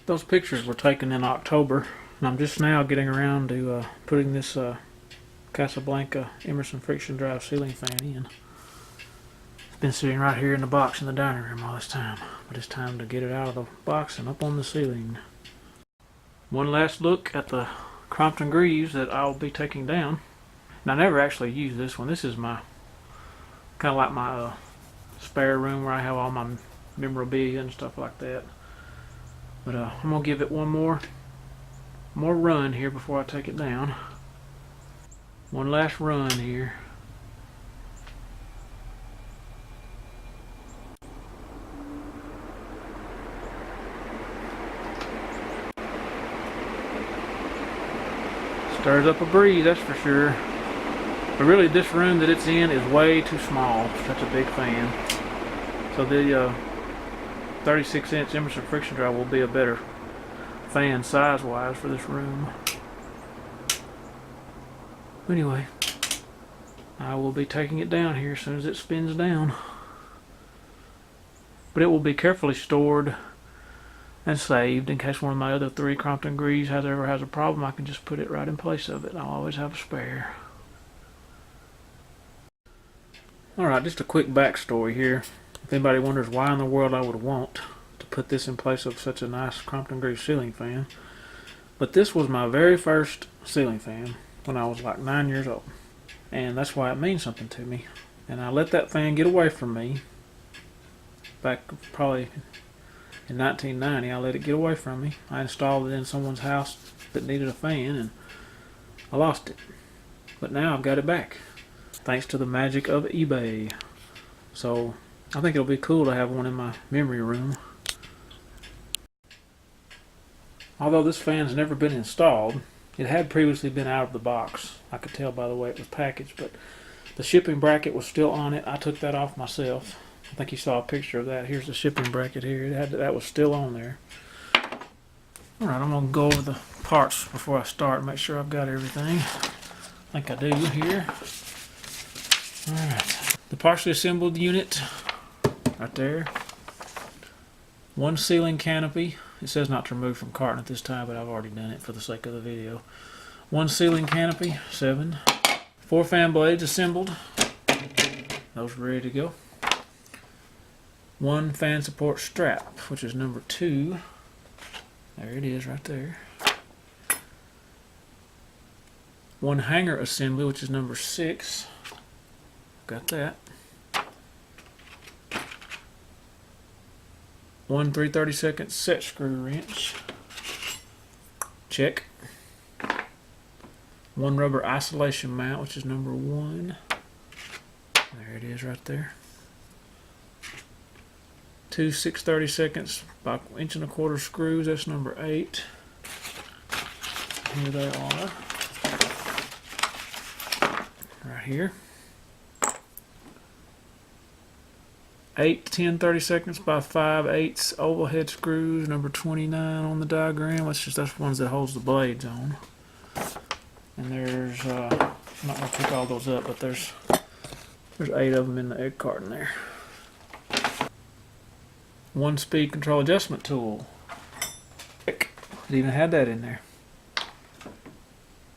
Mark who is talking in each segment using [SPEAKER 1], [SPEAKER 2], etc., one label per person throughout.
[SPEAKER 1] Those pictures were taken in October, and I'm just now getting around to putting this Casablanca Emerson friction drive ceiling fan in. It's been sitting right here in the box in the dining room all this time, but it's time to get it out of the box and up on the ceiling. One last look at the Crompton greaves that I'll be taking down. And I never actually use this one. This is my kind of like my spare room where I have all my memorabilia and stuff like that. But I'm gonna give it one more run here before I take it down. One last run here. Stirs up a breeze, that's for sure. But really, this room that it's in is way too small for such a big fan. So the 36-inch Emerson friction drive will be a better fan size-wise for this room. Anyway, I will be taking it down here as soon as it spins down. But it will be carefully stored and saved in case one of my other 3 Crompton greaves ever has a problem. I can just put it right in place of it. I'll always have a spare. Alright, just a quick backstory here. If anybody wonders why in the world I would want to put this in place of such a nice Crompton greave ceiling fan. But this was my very first ceiling fan when I was like 9 years old. And that's why it means something to me. And I let that fan get away from me back probably in 1990. I let it get away from me. I installed it in someone's house that needed a fan and I lost it. But now I've got it back, thanks to the magic of eBay. So I think it'll be cool to have one in my memory room. Although this fan's never been installed, it had previously been out of the box. I could tell by the way it was packaged, but the shipping bracket was still on it. I took that off myself. I think you saw a picture of that. Here's the shipping bracket here. That was still on there. Alright, I'm going to go over the parts before I start and make sure I've got everything. I think I do here. Alright, the partially assembled unit right there. One ceiling canopy. It says not to remove from carton at this time, but I've already done it for the sake of the video. One ceiling canopy, 7. 4 fan blades assembled. Those are ready to go. One fan support strap, which is number 2. There it is right there. One hanger assembly, which is number 6. Got that. One 3/32 set screw wrench. Check. One rubber isolation mount, which is number 1. There it is right there. 2 6/32 by 1.25" screws, that's number 8. Here they are. Right here. 8 10/32 by 5/8 oval head screws, number 29 on the diagram. That's ones that holds the blades on. And there's I'm not gonna pick all those up, but there's 8 of them in the egg carton there. One speed control adjustment tool. It even had that in there.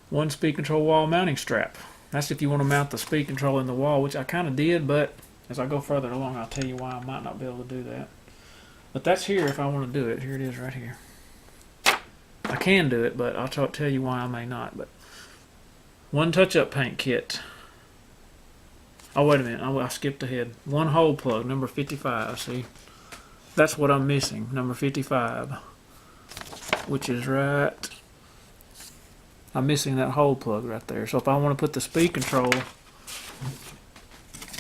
[SPEAKER 1] One speed control wall mounting strap. That's if you want to mount the speed control in the wall, which I kind of did, but as I go further along, I'll tell you why I might not be able to do that. But that's here if I want to do it. Here it is right here. I can do it, but I'll tell you why I may not. But one touch-up paint kit. Oh, wait a minute. I skipped ahead. One hole plug, number 55. See? That's what I'm missing, number 55. Which is right... I'm missing that hole plug right there. So if I want to put the speed control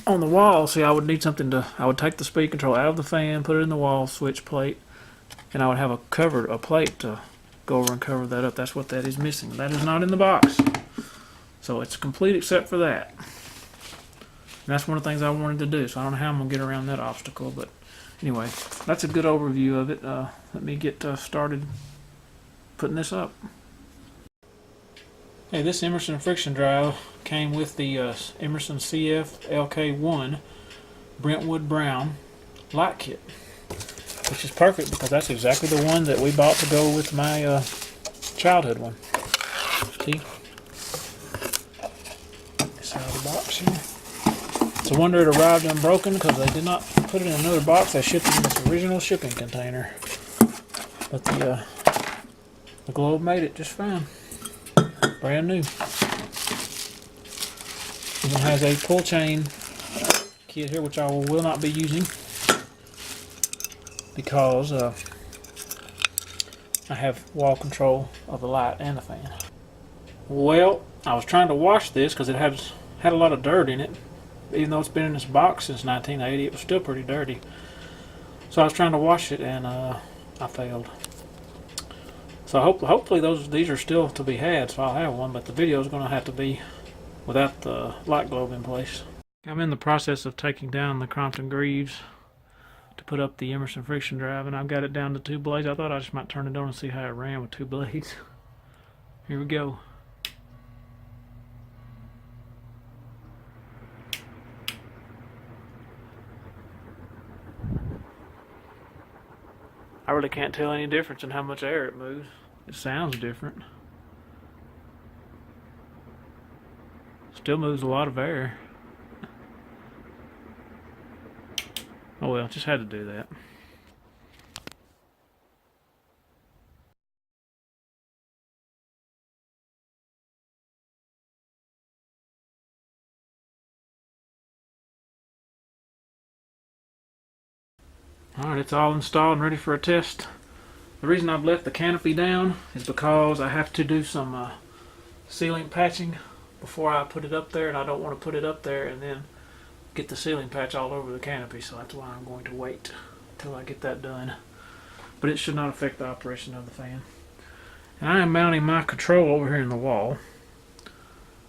[SPEAKER 1] on the wall, see, I would need something to... I would take the speed control out of the fan, put it in the wall switch plate, and I would have a plate to go over and cover that up. That's what that is missing. That is not in the box. So it's complete except for that. And that's one of the things I wanted to do, so I don't know how I'm going to get around that obstacle, but anyway, that's a good overview of it. Let me get started putting this up. Hey, this Emerson friction drive came with the Emerson CF LK1 Brentwood Brown light kit. which is perfect because that's exactly the one that we bought to go with my childhood one. See? This out of the box here. It's a wonder it arrived unbroken because they did not put it in another box. They shipped it in this original shipping container. But the Globe made it just fine. Brand new. Even has a pull chain kit here, which I will not be using because I have wall control of the light and the fan. Well, I was trying to wash this because it had a lot of dirt in it. Even though it's been in this box since 1980, it was still pretty dirty. So I was trying to wash it and I failed. So hopefully these are still to be had, so I'll have one, but the video is going to have to be without the light globe in place. I'm in the process of taking down the Crompton Greaves to put up the Emerson friction drive, and I've got it down to 2 blades. I thought I just might turn it on and see how it ran with 2 blades. Here we go. I really can't tell any difference in how much air it moves. It sounds different. Still moves a lot of air. Oh well, just had to do that. Alright, it's all installed and ready for a test. The reason I've left the canopy down is because I have to do some ceiling patching before I put it up there, and I don't want to put it up there and then get the ceiling patch all over the canopy, so that's why I'm going to wait until I get that done. But it should not affect the operation of the fan. And I am mounting my control over here in the wall.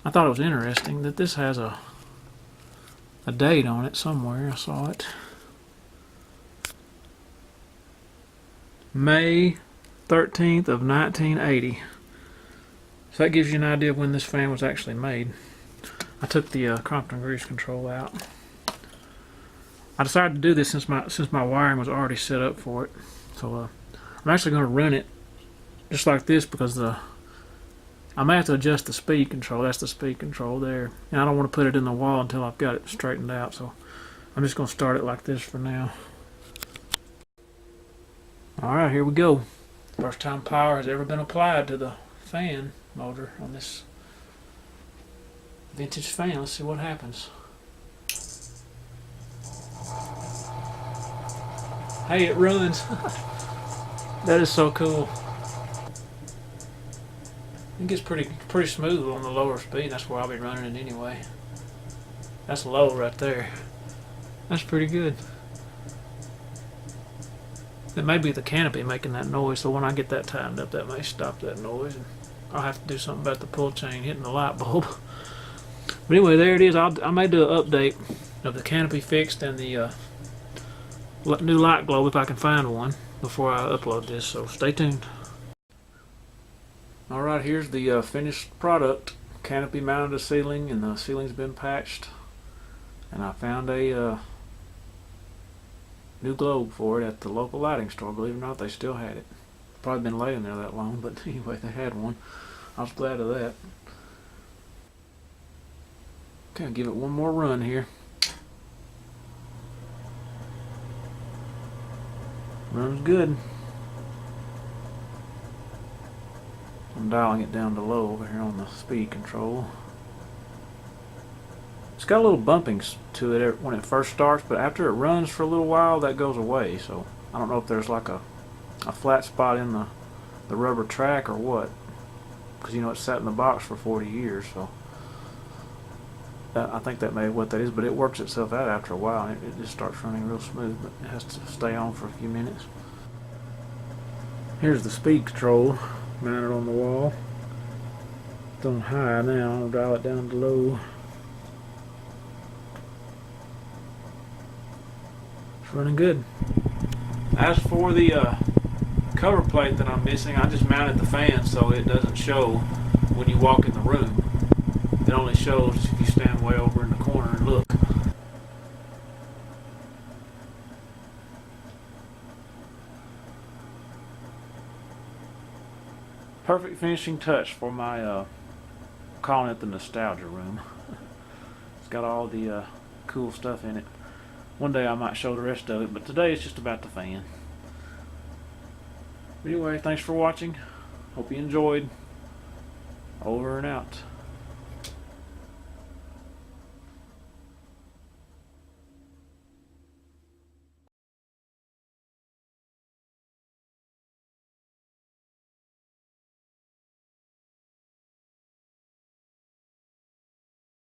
[SPEAKER 1] I thought it was interesting that this has a date on it somewhere. I saw it. May 13th of 1980. So that gives you an idea of when this fan was actually made. I took the Crompton grease control out. I decided to do this since my wiring was already set up for it. So I'm actually going to run it just like this because I may have to adjust the speed control. That's the speed control there. And I don't want to put it in the wall until I've got it straightened out. So I'm just going to start it like this for now. Alright, here we go. First time power has ever been applied to the fan motor on this vintage fan. Let's see what happens. Hey, it runs. That is so cool. It gets pretty smooth on the lower speed. That's where I'll be running it anyway. That's low right there. That's pretty good. It may be the canopy making that noise, so when I get that tightened up, that may stop that noise. And I'll have to do something about the pull chain hitting the light bulb. But anyway, there it is. I may do an update of the canopy fixed and the new light globe if I can find one before I upload this, so stay tuned. Alright, here's the finished product. Canopy mounted to ceiling, and the ceiling's been patched. And I found a new globe for it at the local lighting store. Believe it or not, they still had it. Probably been laying there that long, but anyway, they had one. I was glad of that. Okay, I'll give it one more run here. Runs good. I'm dialing it down to low over here on the speed control. It's got a little bumping to it when it first starts, but after it runs for a little while, that goes away. So I don't know if there's like a flat spot in the rubber track or what, because you know it's sat in the box for 40 years. So I think that may be what that is, but it works itself out after a while, and it just starts running real smooth, but it has to stay on for a few minutes. Here's the speed control mounted on the wall. It's on high now. I'll dial it down to low. Running good. As for the cover plate that I'm missing, I just mounted the fan so it doesn't show when you walk in the room. It only shows if you stand way over in the corner and look. perfect finishing touch for my, calling it the nostalgia room. It's got all the cool stuff in it. One day I might show the rest of it, but today it's just about the fan. Anyway, thanks for watching. Hope you enjoyed. Over and out.